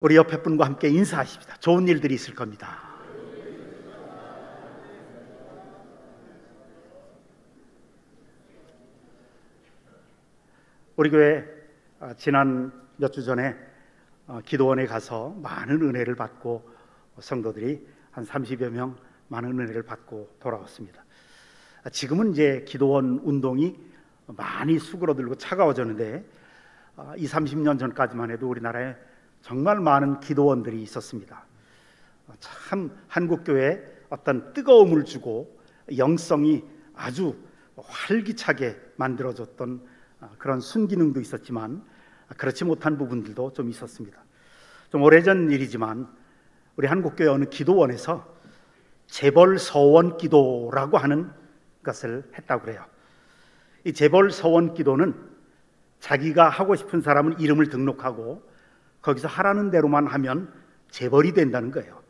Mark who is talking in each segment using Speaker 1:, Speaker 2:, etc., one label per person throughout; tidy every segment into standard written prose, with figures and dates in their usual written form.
Speaker 1: 우리 옆에 분과 함께 인사하십시다. 좋은 일들이 있을 겁니다. 우리 교회 지난 몇 주 전에 기도원에 가서 많은 은혜를 받고 성도들이 한 30여 명 많은 은혜를 받고 돌아왔습니다. 지금은 이제 기도원 운동이 많이 수그러들고 차가워졌는데 20, 30년 전까지만 해도 우리나라에 정말 많은 기도원들이 있었습니다. 참 한국교회에 어떤 뜨거움을 주고 영성이 아주 활기차게 만들어졌던 그런 순기능도 있었지만 그렇지 못한 부분들도 좀 있었습니다. 좀 오래전 일이지만 우리 한국교회 어느 기도원에서 재벌서원 기도라고 하는 것을 했다고 그래요. 이 재벌서원 기도는 자기가 하고 싶은 사람은 이름을 등록하고 거기서 하라는 대로만 하면 재벌이 된다는 거예요.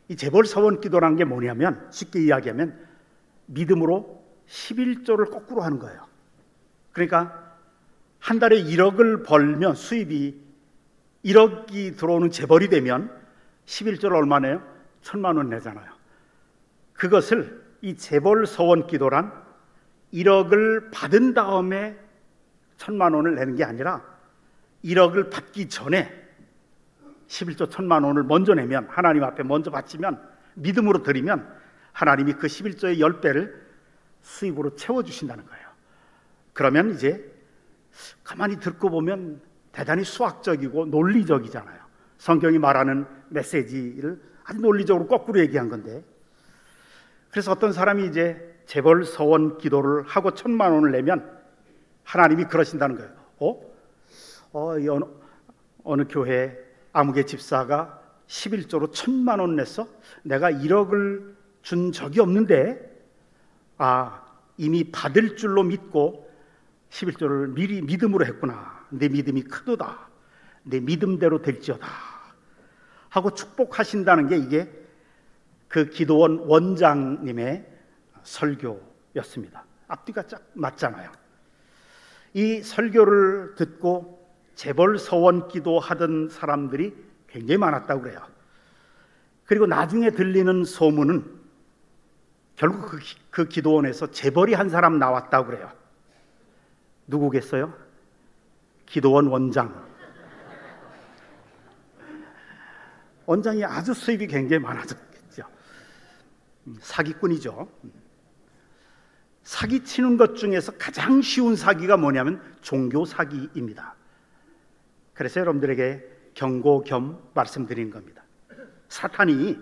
Speaker 1: 이 재벌서원 기도라는 게 뭐냐면 쉽게 이야기하면 믿음으로 11조를 거꾸로 하는 거예요. 그러니까 한 달에 1억을 벌면 수입이 1억이 들어오는 재벌이 되면 11조를 얼마 내요? 1,000만 원 내잖아요. 그것을 이 재벌서원 기도란 1억을 받은 다음에 1,000만 원을 내는 게 아니라 1억을 받기 전에 11조 1,000만 원을 먼저 내면, 하나님 앞에 먼저 바치면, 믿음으로 드리면 하나님이 그 11조의 10배를 수입으로 채워주신다는 거예요. 그러면 이제 가만히 듣고 보면 대단히 수학적이고 논리적이잖아요. 성경이 말하는 메시지를 아주 논리적으로 거꾸로 얘기한 건데, 그래서 어떤 사람이 이제 재벌서원 기도를 하고 1,000만 원을 내면 하나님이 그러신다는 거예요. 어느 교회 아무개 집사가 11조로 1,000만 원 냈어? 내가 1억을 준 적이 없는데 이미 받을 줄로 믿고 11조를 미리 믿음으로 했구나. 내 믿음이 크도다. 내 믿음대로 될지어다 하고 축복하신다는 게 이게 그 기도원 원장님의 설교였습니다. 앞뒤가 쫙 맞잖아요. 이 설교를 듣고 재벌서원 기도하던 사람들이 굉장히 많았다고 그래요. 그리고 나중에 들리는 소문은 결국 그 기도원에서 재벌이 한 사람 나왔다고 그래요. 누구겠어요? 기도원 원장. 원장이 아주 수입이 굉장히 많아졌겠죠. 사기꾼이죠. 사기치는 것 중에서 가장 쉬운 사기가 뭐냐면 종교 사기입니다. 그래서 여러분들에게 경고 겸 말씀드리는 겁니다. 사탄이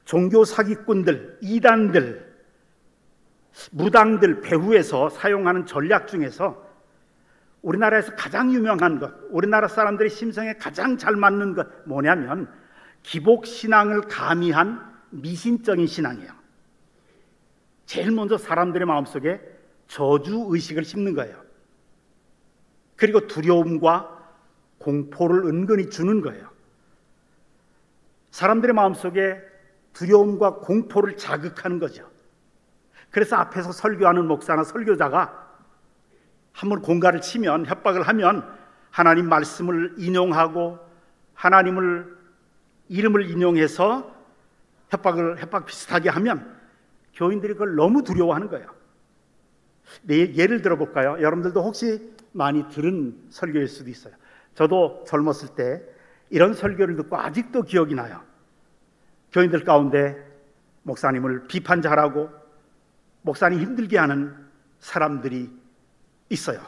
Speaker 1: 종교 사기꾼들, 이단들, 무당들 배후에서 사용하는 전략 중에서 우리나라에서 가장 유명한 것, 우리나라 사람들의 심성에 가장 잘 맞는 것 뭐냐면 기복신앙을 가미한 미신적인 신앙이에요. 제일 먼저 사람들의 마음속에 저주의식을 심는 거예요. 그리고 두려움과 공포를 은근히 주는 거예요. 사람들의 마음속에 두려움과 공포를 자극하는 거죠. 그래서 앞에서 설교하는 목사나 설교자가 한번 공갈을 치면, 협박을 하면 하나님 말씀을 인용하고 하나님을 이름을 인용해서 협박 비슷하게 하면 교인들이 그걸 너무 두려워하는 거예요. 예를 들어볼까요? 여러분들도 혹시 많이 들은 설교일 수도 있어요. 저도 젊었을 때 이런 설교를 듣고 아직도 기억이 나요. 교인들 가운데 목사님을 비판자라고 목사님 힘들게 하는 사람들이 있어요.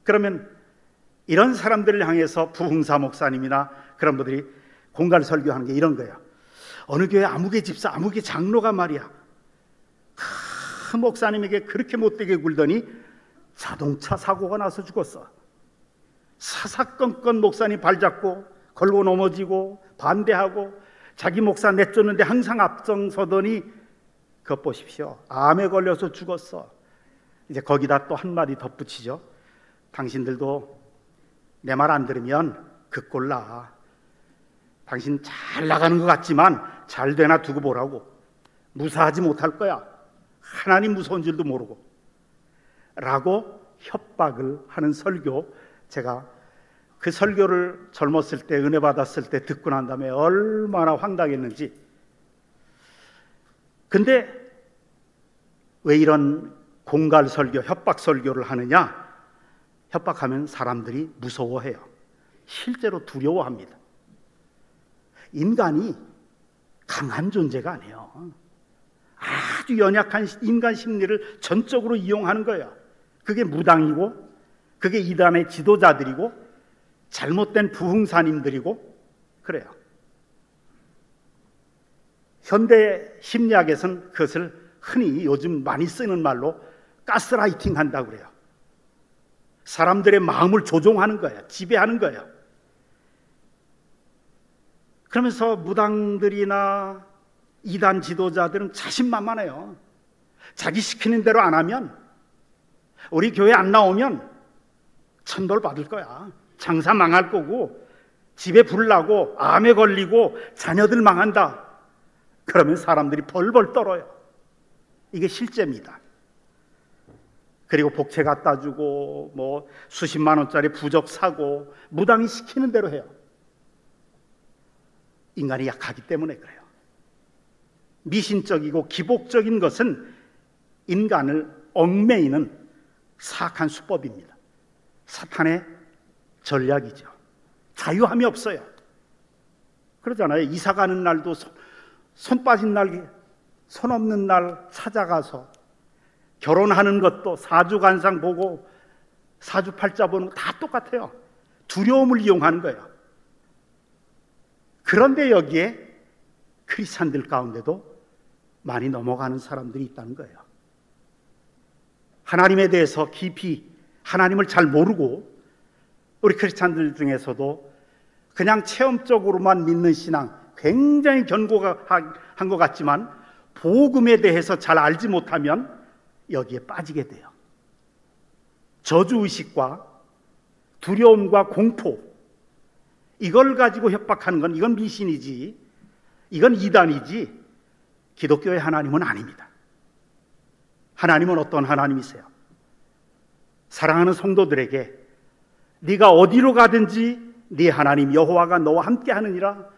Speaker 1: 그러면 이런 사람들을 향해서 부흥사 목사님이나 그런 분들이 공갈 설교하는 게 이런 거예요. 어느 교회 아무개 집사, 아무개 장로가 말이야, 그 목사님에게 그렇게 못되게 굴더니 자동차 사고가 나서 죽었어. 사사건건 목사님 발잡고 걸고 넘어지고 반대하고 자기 목사 내쫓는데 항상 앞장서더니 그것 보십시오. 암에 걸려서 죽었어. 이제 거기다 또 한마디 덧붙이죠. 당신들도 내 말 안 들으면 그 꼴 나. 당신 잘 나가는 것 같지만 잘 되나 두고 보라고. 무사하지 못할 거야. 하나님 무서운 줄도 모르고 라고 협박을 하는 설교 제가 그 설교를 젊었을 때 은혜 받았을 때 듣고 난 다음에 얼마나 황당했는지. 근데 왜 이런 공갈 설교, 협박 설교를 하느냐? 협박하면 사람들이 무서워해요. 실제로 두려워합니다. 인간이 강한 존재가 아니에요. 아주 연약한 인간 심리를 전적으로 이용하는 거예요. 그게 무당이고, 그게 이단의 지도자들이고, 잘못된 부흥사님들이고 그래요. 현대 심리학에서는 그것을 흔히 요즘 많이 쓰는 말로 가스라이팅 한다고 그래요. 사람들의 마음을 조종하는 거예요. 지배하는 거예요. 그러면서 무당들이나 이단 지도자들은 자신만만해요. 자기 시키는 대로 안 하면, 우리 교회 안 나오면 천벌 받을 거야. 장사 망할 거고, 집에 불 나고, 암에 걸리고, 자녀들 망한다. 그러면 사람들이 벌벌 떨어요. 이게 실제입니다. 그리고 복채 갖다 주고, 뭐 수십만 원짜리 부적 사고, 무당이 시키는 대로 해요. 인간이 약하기 때문에 그래요. 미신적이고 기복적인 것은 인간을 얽매이는 사악한 수법입니다. 사탄의 전략이죠. 자유함이 없어요. 그러잖아요. 이사 가는 날도 손 빠진 날, 손 없는 날 찾아가서, 결혼하는 것도 사주간상 보고 사주팔자 보는 거 다 똑같아요. 두려움을 이용하는 거예요. 그런데 여기에 크리스찬들 가운데도 많이 넘어가는 사람들이 있다는 거예요. 하나님에 대해서 깊이 하나님을 잘 모르고, 우리 크리스찬들 중에서도 그냥 체험적으로만 믿는 신앙, 굉장히 견고한 것 같지만 복음에 대해서 잘 알지 못하면 여기에 빠지게 돼요. 저주의식과 두려움과 공포, 이걸 가지고 협박하는 건, 이건 미신이지, 이건 이단이지, 기독교의 하나님은 아닙니다. 하나님은 어떤 하나님이세요? 사랑하는 성도들에게 네가 어디로 가든지 네 하나님 여호와가 너와 함께 하느니라,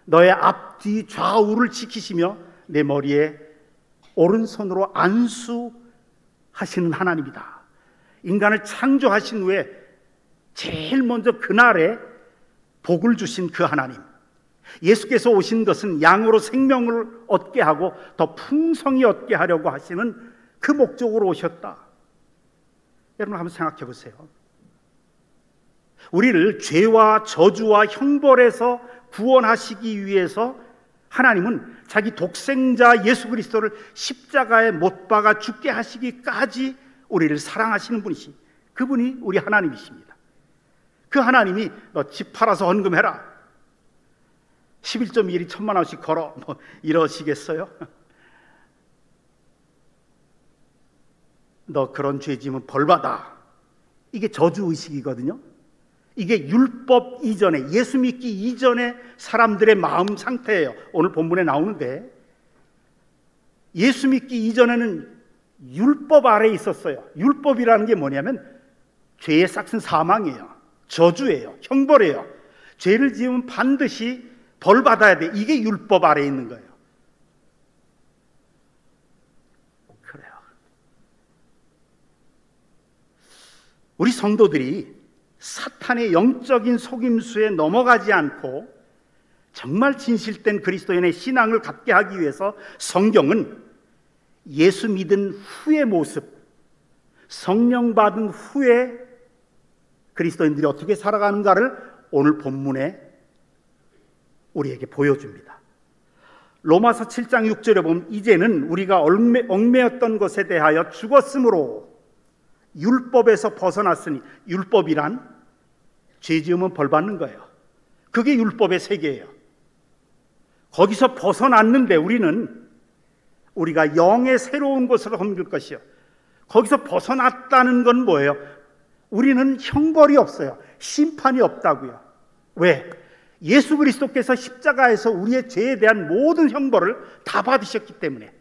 Speaker 1: 너의 앞뒤 좌우를 지키시며 내 머리에 오른손으로 안수하시는 하나님이다. 인간을 창조하신 후에 제일 먼저 그날에 복을 주신 그 하나님, 예수께서 오신 것은 양으로 생명을 얻게 하고 더 풍성히 얻게 하려고 하시는 그 목적으로 오셨다. 여러분 한번 생각해 보세요. 우리를 죄와 저주와 형벌에서 구원하시기 위해서 하나님은 자기 독생자 예수 그리스도를 십자가에 못 박아 죽게 하시기까지 우리를 사랑하시는 분이시, 그분이 우리 하나님이십니다. 그 하나님이 너 집 팔아서 헌금해라, 11.1이 1,000만 원씩 걸어, 뭐 이러시겠어요? 너 그런 죄 지으면 벌받아. 이게 저주의식이거든요. 이게 율법 이전에, 예수 믿기 이전에 사람들의 마음 상태예요. 오늘 본문에 나오는데, 예수 믿기 이전에는 율법 아래에 있었어요. 율법이라는 게 뭐냐면 죄의 싹은 사망이에요. 저주예요. 형벌이에요. 죄를 지으면 반드시 벌 받아야 돼. 이게 율법 아래에 있는 거예요. 그래요. 우리 성도들이 사탄의 영적인 속임수에 넘어가지 않고 정말 진실된 그리스도인의 신앙을 갖게 하기 위해서 성경은 예수 믿은 후의 모습, 성령 받은 후에 그리스도인들이 어떻게 살아가는가를 오늘 본문에 우리에게 보여줍니다. 로마서 7장 6절에 보면 이제는 우리가 얽매였던 것에 대하여 죽었으므로 율법에서 벗어났으니, 율법이란 죄 지으면 벌 받는 거예요. 그게 율법의 세계예요. 거기서 벗어났는데 우리가 영의 새로운 곳으로 옮길 것이요. 거기서 벗어났다는 건 뭐예요? 우리는 형벌이 없어요. 심판이 없다고요. 왜? 예수 그리스도께서 십자가에서 우리의 죄에 대한 모든 형벌을 다 받으셨기 때문에.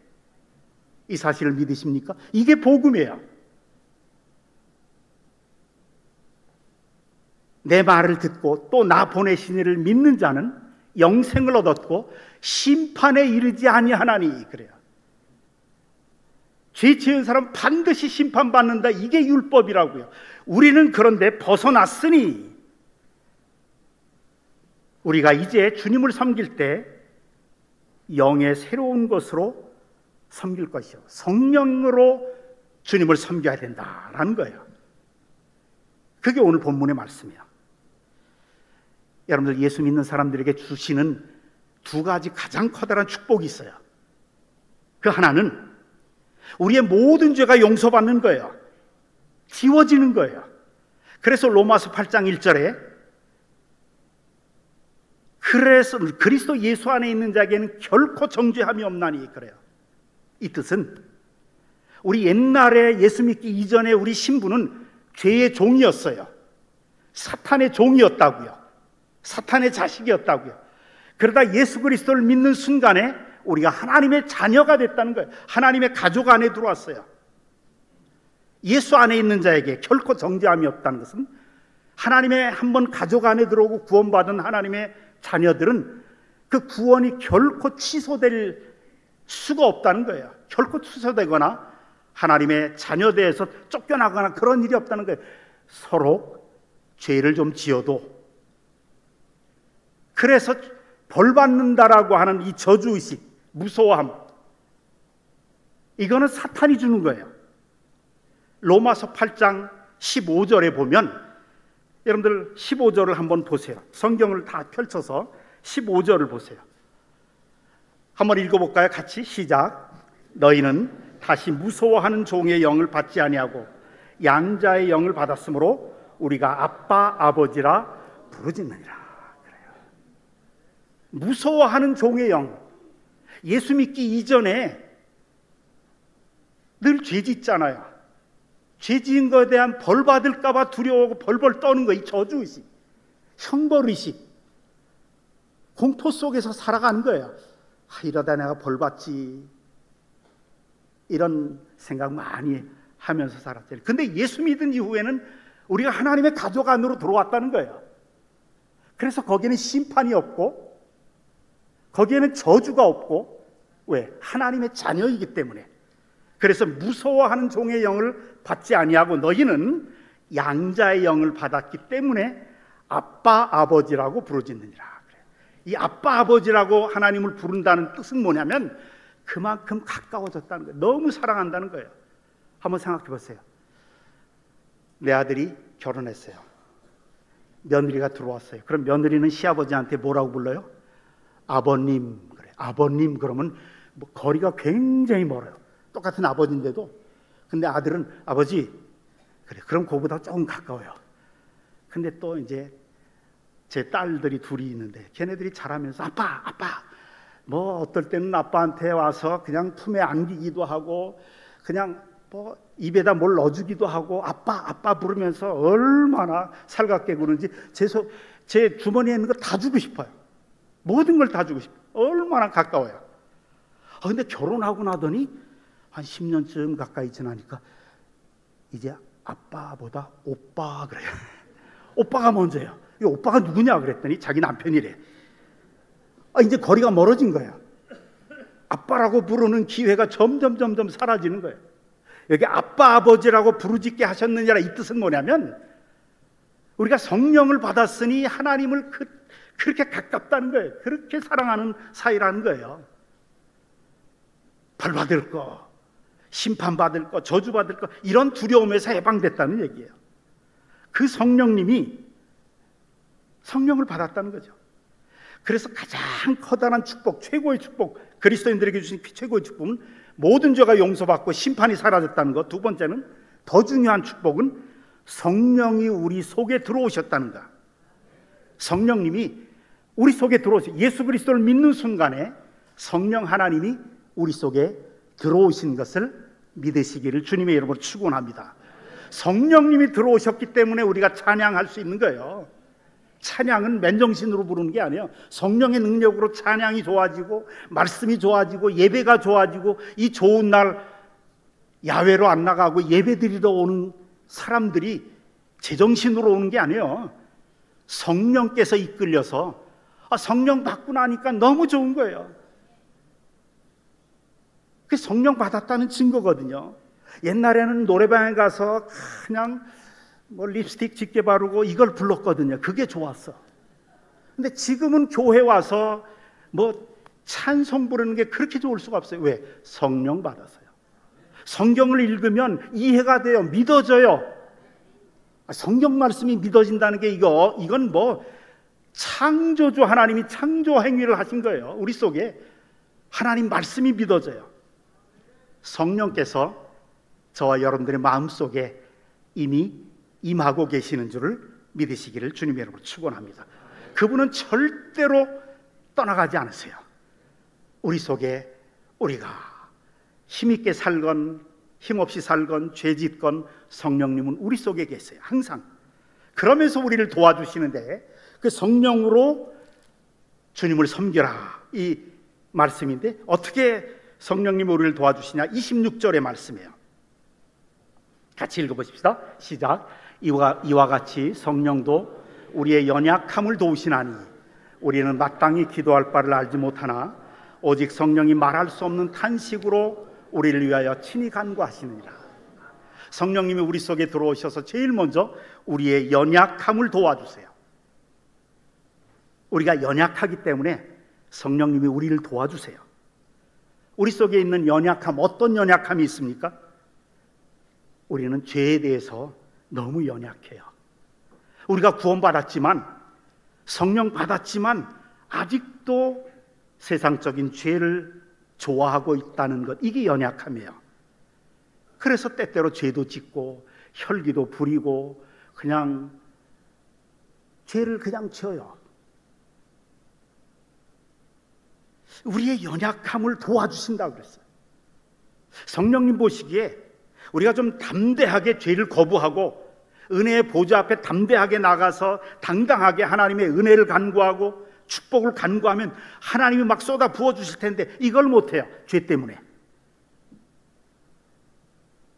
Speaker 1: 이 사실을 믿으십니까? 이게 복음이에요. 내 말을 듣고 또 나 보내신 이를 믿는 자는 영생을 얻었고 심판에 이르지 아니하나니. 그래요. 죄 지은 사람 반드시 심판받는다. 이게 율법이라고요. 우리는 그런데 벗어났으니 우리가 이제 주님을 섬길 때 영의 새로운 것으로 섬길 것이요, 성령으로 주님을 섬겨야 된다라는 거예요. 그게 오늘 본문의 말씀이에요. 여러분들, 예수 믿는 사람들에게 주시는 두 가지 가장 커다란 축복이 있어요. 그 하나는 우리의 모든 죄가 용서받는 거예요. 지워지는 거예요. 그래서 로마서 8장 1절에 그래서 그리스도 예수 안에 있는 자에게는 결코 정죄함이 없나니. 그래요. 이 뜻은 우리 옛날에 예수 믿기 이전에 우리 신부는 죄의 종이었어요. 사탄의 종이었다고요. 사탄의 자식이었다고요. 그러다 예수 그리스도를 믿는 순간에 우리가 하나님의 자녀가 됐다는 거예요. 하나님의 가족 안에 들어왔어요. 예수 안에 있는 자에게 결코 정죄함이 없다는 것은 하나님의 한번 가족 안에 들어오고 구원받은 하나님의 자녀들은 그 구원이 결코 취소될 수가 없다는 거예요. 결코 취소되거나 하나님의 자녀대에서 쫓겨나거나 그런 일이 없다는 거예요. 서로 죄를 좀 지어도, 그래서 벌 받는다라고 하는 이 저주의식, 무서워함, 이거는 사탄이 주는 거예요. 로마서 8장 15절에 보면, 여러분들 15절을 한번 보세요. 성경을 다 펼쳐서 15절을 보세요. 한번 읽어볼까요? 같이 시작. 너희는 다시 무서워하는 종의 영을 받지 아니하고 양자의 영을 받았으므로 우리가 아빠 아버지라 부르짖느니라. 그래요. 무서워하는 종의 영. 예수 믿기 이전에 늘 죄 짓잖아요. 죄 지은 것에 대한 벌 받을까 봐 두려워하고 벌벌 떠는 거, 이 저주의식, 형벌의식, 공포 속에서 살아가는 거예요. 이러다 내가 벌 받지, 이런 생각 많이 하면서 살았잖아요. 근데 예수 믿은 이후에는 우리가 하나님의 가족 안으로 들어왔다는 거예요. 그래서 거기에는 심판이 없고 거기에는 저주가 없고, 왜? 하나님의 자녀이기 때문에. 그래서 무서워하는 종의 영을 받지 아니하고 너희는 양자의 영을 받았기 때문에 아빠 아버지라고 부르짖느니라. 이 아빠 아버지라고 하나님을 부른다는 뜻은 뭐냐면 그만큼 가까워졌다는 거예요. 너무 사랑한다는 거예요. 한번 생각해 보세요. 내 아들이 결혼했어요. 며느리가 들어왔어요. 그럼 며느리는 시아버지한테 뭐라고 불러요? 아버님. 그래. 아버님. 그러면 뭐 거리가 굉장히 멀어요. 똑같은 아버지인데도. 근데 아들은 아버지. 그래. 그럼 그거보다 조금 가까워요. 근데 또 이제 제 딸들이 둘이 있는데 걔네들이 자라면서 아빠 뭐 어떨 때는 아빠한테 와서 그냥 품에 안기기도 하고 그냥 뭐 입에다 뭘 넣어주기도 하고 아빠 부르면서 얼마나 살갑게 구는지 제 주머니에 있는 거 다 주고 싶어요. 모든 걸 다 주고 싶어요. 얼마나 가까워요. 근데 결혼하고 나더니 한 10년쯤 가까이 지나니까 이제 아빠보다 오빠 그래요. 오빠가 먼저예요. 이 오빠가 누구냐 그랬더니 자기 남편이래. 이제 거리가 멀어진 거야. 아빠라고 부르는 기회가 점점 사라지는 거예요. 여기 아빠 아버지라고 부르짖게 하셨느냐라, 이 뜻은 뭐냐면 우리가 성령을 받았으니 하나님을 그렇게 가깝다는 거예요. 그렇게 사랑하는 사이라는 거예요. 벌 받을 거, 심판 받을 거, 저주 받을 거, 이런 두려움에서 해방됐다는 얘기예요. 그 성령님이 성령을 받았다는 거죠. 그래서 가장 커다란 축복, 최고의 축복, 그리스도인들에게 주신 최고의 축복은 모든 죄가 용서받고 심판이 사라졌다는 것. 두 번째는, 더 중요한 축복은 성령이 우리 속에 들어오셨다는 것. 성령님이 우리 속에 들어오셔. 예수 그리스도를 믿는 순간에 성령 하나님이 우리 속에 들어오신 것을 믿으시기를 주님의 이름으로 축원합니다. 성령님이 들어오셨기 때문에 우리가 찬양할 수 있는 거예요. 찬양은 맨정신으로 부르는 게 아니에요. 성령의 능력으로 찬양이 좋아지고 말씀이 좋아지고 예배가 좋아지고, 이 좋은 날 야외로 안 나가고 예배 드리러 오는 사람들이 제정신으로 오는 게 아니에요. 성령께서 이끌려서 성령 받고 나니까 너무 좋은 거예요. 그게 성령 받았다는 증거거든요. 옛날에는 노래방에 가서 그냥 립스틱 짙게 바르고 이걸 불렀거든요. 그게 좋았어. 근데 지금은 교회 와서 찬송 부르는 게 그렇게 좋을 수가 없어요. 왜? 성령 받았어요. 성경을 읽으면 이해가 돼요. 믿어져요. 성경 말씀이 믿어진다는 게 이건 창조주 하나님이 창조 행위를 하신 거예요. 우리 속에 하나님 말씀이 믿어져요. 성령께서 저와 여러분들의 마음속에 이미 임하고 계시는 줄을 믿으시기를 주님의 이름으로 축원합니다. 그분은 절대로 떠나가지 않으세요. 우리 속에 우리가 힘있게 살건 힘없이 살건 죄 짓건 성령님은 우리 속에 계세요. 항상. 그러면서 우리를 도와주시는데 그 성령으로 주님을 섬겨라 이 말씀인데 어떻게 성령님이 우리를 도와주시냐? 26절의 말씀이에요. 같이 읽어보십시다. 시작. 이와 같이 성령도 우리의 연약함을 도우시나니 우리는 마땅히 기도할 바를 알지 못하나 오직 성령이 말할 수 없는 탄식으로 우리를 위하여 친히 간구하시느니라. 성령님이 우리 속에 들어오셔서 제일 먼저 우리의 연약함을 도와주세요. 우리가 연약하기 때문에 성령님이 우리를 도와주세요. 우리 속에 있는 연약함, 어떤 연약함이 있습니까? 우리는 죄에 대해서 너무 연약해요. 우리가 구원받았지만, 성령 받았지만 아직도 세상적인 죄를 좋아하고 있다는 것, 이게 연약함이에요. 그래서 때때로 죄도 짓고 혈기도 부리고 그냥 죄를 그냥 지어요. 우리의 연약함을 도와주신다고 그랬어요. 성령님 보시기에 우리가 좀 담대하게 죄를 거부하고 은혜의 보좌 앞에 담대하게 나가서 당당하게 하나님의 은혜를 간구하고 축복을 간구하면 하나님이 막 쏟아 부어주실 텐데 이걸 못해요. 죄 때문에.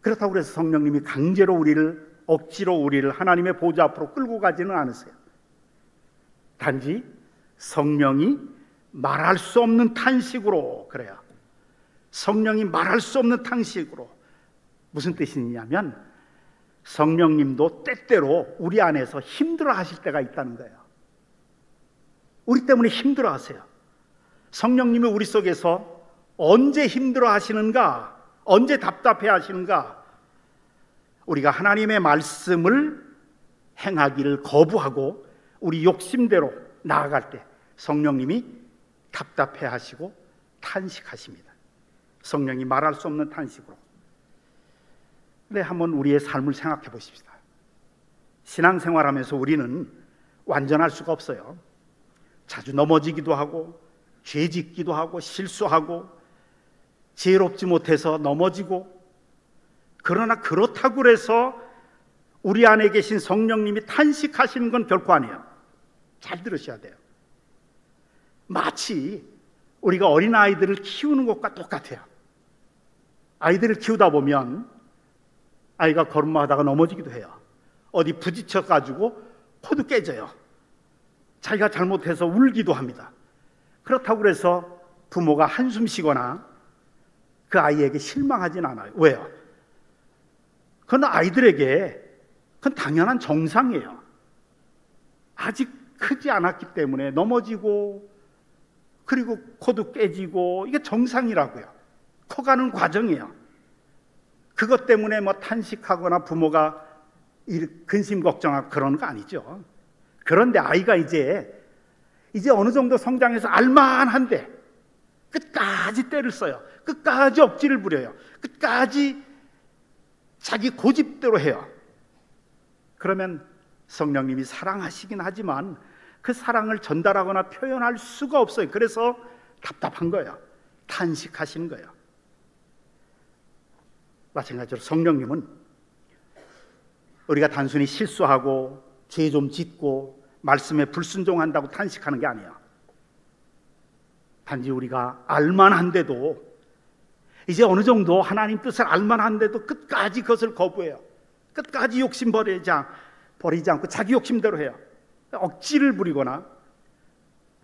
Speaker 1: 그렇다고 해서 성령님이 강제로 억지로 우리를 하나님의 보좌 앞으로 끌고 가지는 않으세요. 단지 성령이 말할 수 없는 탄식으로, 그래요. 성령이 말할 수 없는 탄식으로. 무슨 뜻이냐면 성령님도 때때로 우리 안에서 힘들어 하실 때가 있다는 거예요. 우리 때문에 힘들어 하세요. 성령님이 우리 속에서 언제 힘들어 하시는가, 언제 답답해 하시는가? 우리가 하나님의 말씀을 행하기를 거부하고 우리 욕심대로 나아갈 때 성령님이 답답해 하시고 탄식하십니다. 성령이 말할 수 없는 탄식으로. 근데 한번 우리의 삶을 생각해 보십시다. 신앙생활하면서 우리는 완전할 수가 없어요. 자주 넘어지기도 하고 죄 짓기도 하고 실수하고 지혜롭지 못해서 넘어지고, 그러나 그렇다고 해서 우리 안에 계신 성령님이 탄식하시는 건 결코 아니에요. 잘 들으셔야 돼요. 마치 우리가 어린아이들을 키우는 것과 똑같아요. 아이들을 키우다 보면 아이가 걸음마다가 넘어지기도 해요. 어디 부딪혀가지고 코도 깨져요. 자기가 잘못해서 울기도 합니다. 그렇다고 해서 부모가 한숨 쉬거나 그 아이에게 실망하진 않아요. 왜요? 그건 아이들에게 그건 당연한 정상이에요. 아직 크지 않았기 때문에 넘어지고 그리고 코도 깨지고 이게 정상이라고요. 커가는 과정이에요. 그것 때문에 탄식하거나 부모가 근심 걱정하고 그러는 거 아니죠. 그런데 아이가 이제 어느 정도 성장해서 알만한데 끝까지 때를 써요. 끝까지 억지를 부려요. 끝까지 자기 고집대로 해요. 그러면 성령님이 사랑하시긴 하지만 그 사랑을 전달하거나 표현할 수가 없어요. 그래서 답답한 거예요. 탄식하시는 거예요. 마찬가지로 성령님은 우리가 단순히 실수하고 죄 좀 짓고 말씀에 불순종한다고 탄식하는 게 아니에요. 단지 우리가 알만한데도, 이제 어느 정도 하나님 뜻을 알만한데도 끝까지 그것을 거부해요. 끝까지 욕심 버리지 않고 자기 욕심대로 해요. 억지를 부리거나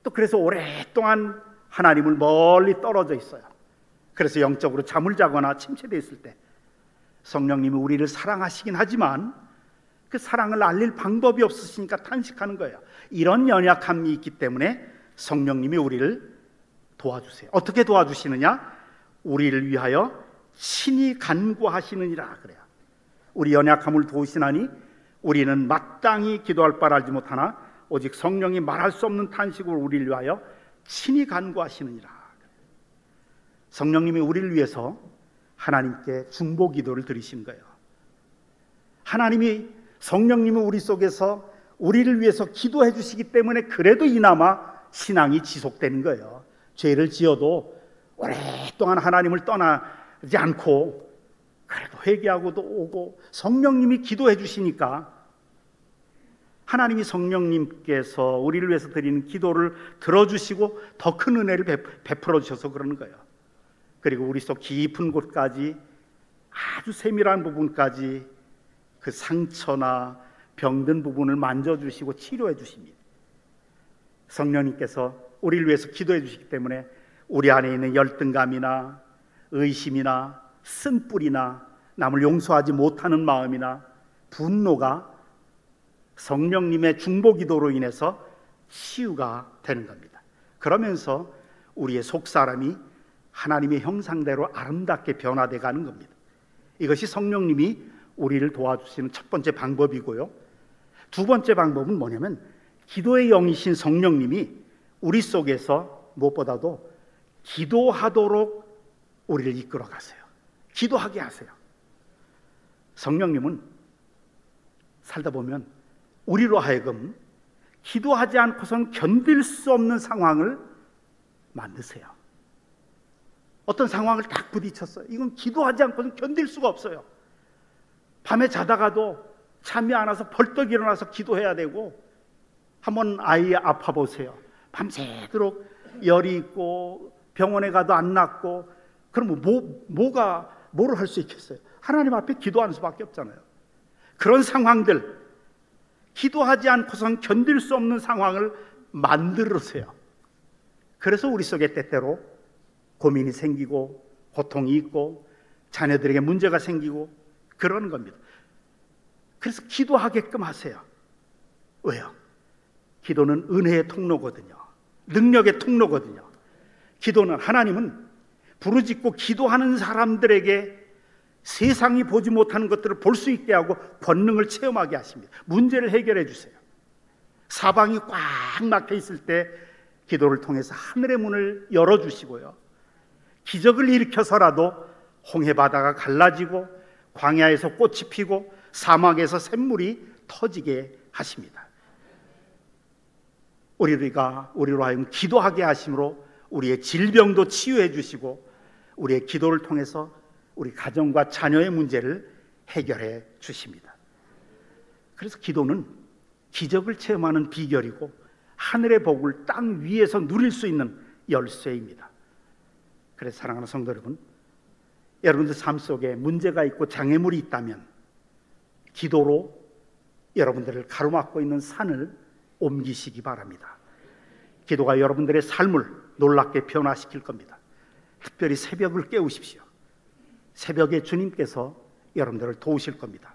Speaker 1: 또 그래서 오랫동안 하나님을 멀리 떨어져 있어요. 그래서 영적으로 잠을 자거나 침체되어 있을 때 성령님이 우리를 사랑하시긴 하지만 그 사랑을 알릴 방법이 없으시니까 탄식하는 거예요. 이런 연약함이 있기 때문에 성령님이 우리를 도와주세요. 어떻게 도와주시느냐? 우리를 위하여 친히 간구하시느니라 그래요. 우리 연약함을 도우시나니 우리는 마땅히 기도할 바를 알지 못하나 오직 성령이 말할 수 없는 탄식으로 우리를 위하여 친히 간구하시느니라. 성령님이 우리를 위해서 하나님께 중보 기도를 드리신 거예요. 하나님이 성령님이 우리 속에서 우리를 위해서 기도해 주시기 때문에 그래도 이나마 신앙이 지속되는 거예요. 죄를 지어도 오랫동안 하나님을 떠나지 않고 그래도 회개하고도 오고 성령님이 기도해 주시니까 하나님이 성령님께서 우리를 위해서 드리는 기도를 들어주시고 더 큰 은혜를 베풀어 주셔서 그러는 거예요. 그리고 우리 속 깊은 곳까지 아주 세밀한 부분까지 그 상처나 병든 부분을 만져주시고 치료해 주십니다. 성령님께서 우리를 위해서 기도해 주시기 때문에 우리 안에 있는 열등감이나 의심이나 쓴뿌리나 남을 용서하지 못하는 마음이나 분노가 성령님의 중보 기도로 인해서 치유가 되는 겁니다. 그러면서 우리의 속사람이 하나님의 형상대로 아름답게 변화되어 가는 겁니다. 이것이 성령님이 우리를 도와주시는 첫 번째 방법이고요. 두 번째 방법은 뭐냐면 기도의 영이신 성령님이 우리 속에서 무엇보다도 기도하도록 우리를 이끌어 가세요. 기도하게 하세요. 성령님은 살다 보면 우리로 하여금 기도하지 않고선 견딜 수 없는 상황을 만드세요. 어떤 상황을 딱 부딪혔어요. 이건 기도하지 않고는 견딜 수가 없어요. 밤에 자다가도 잠이 안 와서 벌떡 일어나서 기도해야 되고, 한번 아이 아파 보세요. 밤새도록 열이 있고 병원에 가도 안 낫고, 그러면 뭐를 할 수 있겠어요? 하나님 앞에 기도하는 수밖에 없잖아요. 그런 상황들, 기도하지 않고선 견딜 수 없는 상황을 만들으세요. 그래서 우리 속에 때때로 고민이 생기고 고통이 있고 자녀들에게 문제가 생기고 그러는 겁니다. 그래서 기도하게끔 하세요. 왜요? 기도는 은혜의 통로거든요. 능력의 통로거든요. 기도는, 하나님은 부르짖고 기도하는 사람들에게 세상이 보지 못하는 것들을 볼 수 있게 하고 권능을 체험하게 하십니다. 문제를 해결해 주세요. 사방이 꽉 막혀 있을 때 기도를 통해서 하늘의 문을 열어주시고요, 기적을 일으켜서라도 홍해 바다가 갈라지고 광야에서 꽃이 피고 사막에서 샘물이 터지게 하십니다. 우리로 하여금 기도하게 하심으로 우리의 질병도 치유해 주시고 우리의 기도를 통해서 우리 가정과 자녀의 문제를 해결해 주십니다. 그래서 기도는 기적을 체험하는 비결이고 하늘의 복을 땅 위에서 누릴 수 있는 열쇠입니다. 그래서 사랑하는 성도 여러분, 여러분들 삶 속에 문제가 있고 장애물이 있다면 기도로 여러분들을 가로막고 있는 산을 옮기시기 바랍니다. 기도가 여러분들의 삶을 놀랍게 변화시킬 겁니다. 특별히 새벽을 깨우십시오. 새벽에 주님께서 여러분들을 도우실 겁니다.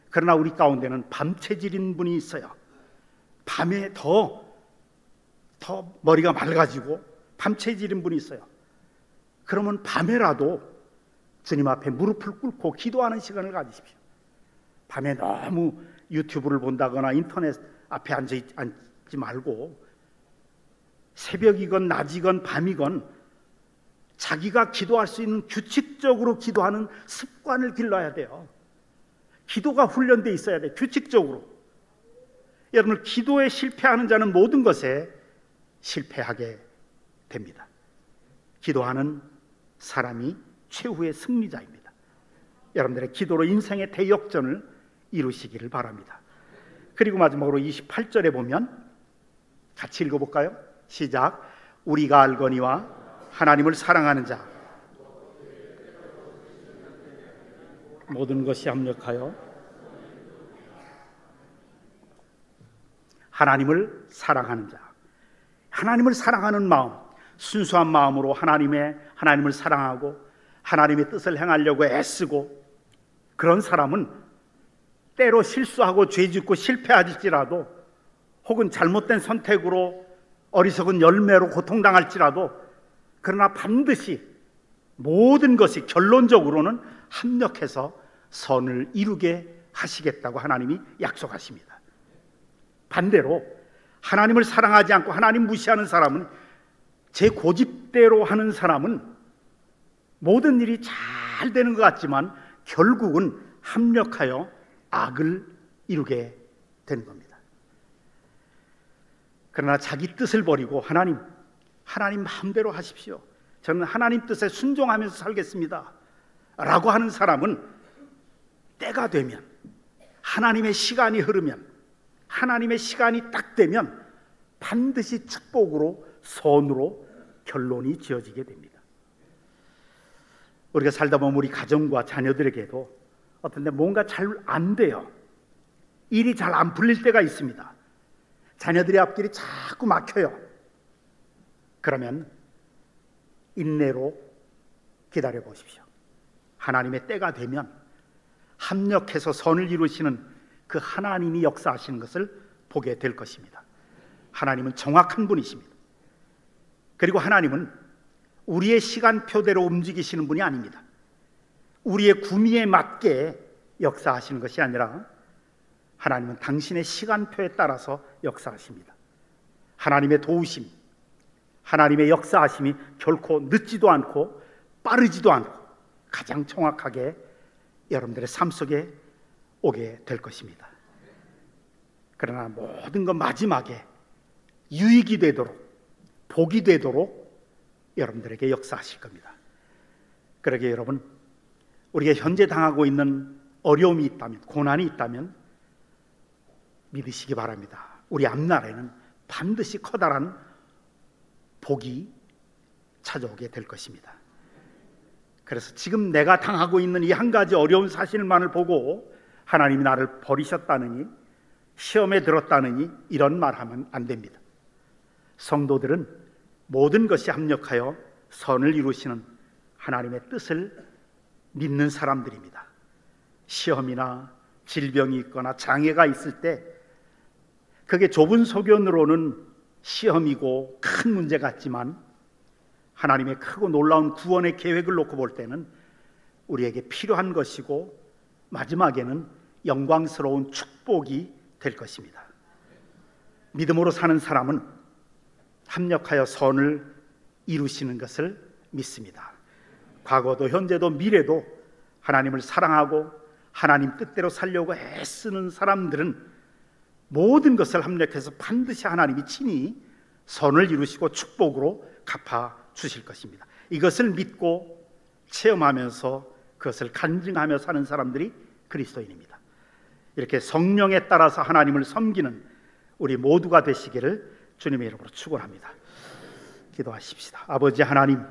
Speaker 1: 그러나 우리 가운데는 밤체질인 분이 있어요. 밤에 더 머리가 맑아지고 밤체질인 분이 있어요. 그러면 밤에라도 주님 앞에 무릎을 꿇고 기도하는 시간을 가지십시오. 밤에 너무 유튜브를 본다거나 인터넷 앞에 앉지 말고 새벽이건 낮이건 밤이건 자기가 기도할 수 있는 규칙적으로 기도하는 습관을 길러야 돼요. 기도가 훈련되어 있어야 돼요. 규칙적으로. 여러분, 기도에 실패하는 자는 모든 것에 실패하게 됩니다. 기도하는 사람이 최후의 승리자입니다. 여러분들의 기도로 인생의 대역전을 이루시기를 바랍니다. 그리고 마지막으로 28절에 보면 같이 읽어볼까요? 시작. 우리가 알거니와 하나님을 사랑하는 자 모든 것이 합력하여 하나님을 사랑하는 자, 하나님을 사랑하는 마음, 순수한 마음으로 하나님을 사랑하고 하나님의 뜻을 행하려고 애쓰고, 그런 사람은 때로 실수하고 죄짓고 실패할지라도, 혹은 잘못된 선택으로 어리석은 열매로 고통당할지라도, 그러나 반드시 모든 것이 결론적으로는 합력해서 선을 이루게 하시겠다고 하나님이 약속하십니다. 반대로 하나님을 사랑하지 않고 하나님 무시하는 사람은, 제 고집대로 하는 사람은 모든 일이 잘 되는 것 같지만 결국은 합력하여 악을 이루게 되는 겁니다. 그러나 자기 뜻을 버리고 하나님 마음대로 하십시오, 저는 하나님 뜻에 순종하면서 살겠습니다 라고 하는 사람은, 때가 되면, 하나님의 시간이 흐르면, 하나님의 시간이 딱 되면 반드시 축복으로, 선으로 결론이 지어지게 됩니다. 우리가 살다 보면 우리 가정과 자녀들에게도 어떤 데 뭔가 잘 안 돼요. 일이 잘 안 풀릴 때가 있습니다. 자녀들의 앞길이 자꾸 막혀요. 그러면 인내로 기다려 보십시오. 하나님의 때가 되면 합력해서 선을 이루시는 그 하나님이 역사하시는 것을 보게 될 것입니다. 하나님은 정확한 분이십니다. 그리고 하나님은 우리의 시간표대로 움직이시는 분이 아닙니다. 우리의 구미에 맞게 역사하시는 것이 아니라 하나님은 당신의 시간표에 따라서 역사하십니다. 하나님의 도우심, 하나님의 역사하심이 결코 늦지도 않고 빠르지도 않고 가장 정확하게 여러분들의 삶 속에 오게 될 것입니다. 그러나 모든 것 마지막에 유익이 되도록, 복이 되도록 여러분들에게 역사하실 겁니다. 그러기에 여러분, 우리가 현재 당하고 있는 어려움이 있다면, 고난이 있다면 믿으시기 바랍니다. 우리 앞날에는 반드시 커다란 복이 찾아오게 될 것입니다. 그래서 지금 내가 당하고 있는 이 한 가지 어려운 사실만을 보고 하나님이 나를 버리셨다느니, 시험에 들었다느니 이런 말하면 안 됩니다. 성도들은 모든 것이 합력하여 선을 이루시는 하나님의 뜻을 믿는 사람들입니다. 시험이나 질병이 있거나 장애가 있을 때, 그게 좁은 소견으로는 시험이고 큰 문제 같지만 하나님의 크고 놀라운 구원의 계획을 놓고 볼 때는 우리에게 필요한 것이고 마지막에는 영광스러운 축복이 될 것입니다. 믿음으로 사는 사람은 합력하여 선을 이루시는 것을 믿습니다. 과거도 현재도 미래도 하나님을 사랑하고 하나님 뜻대로 살려고 애쓰는 사람들은 모든 것을 합력해서 반드시 하나님이 친히 선을 이루시고 축복으로 갚아 주실 것입니다. 이것을 믿고 체험하면서 그것을 간증하며 사는 사람들이 그리스도인입니다. 이렇게 성령에 따라서 하나님을 섬기는 우리 모두가 되시기를 주님의 이름으로 축원합니다. 기도하십시다. 아버지 하나님,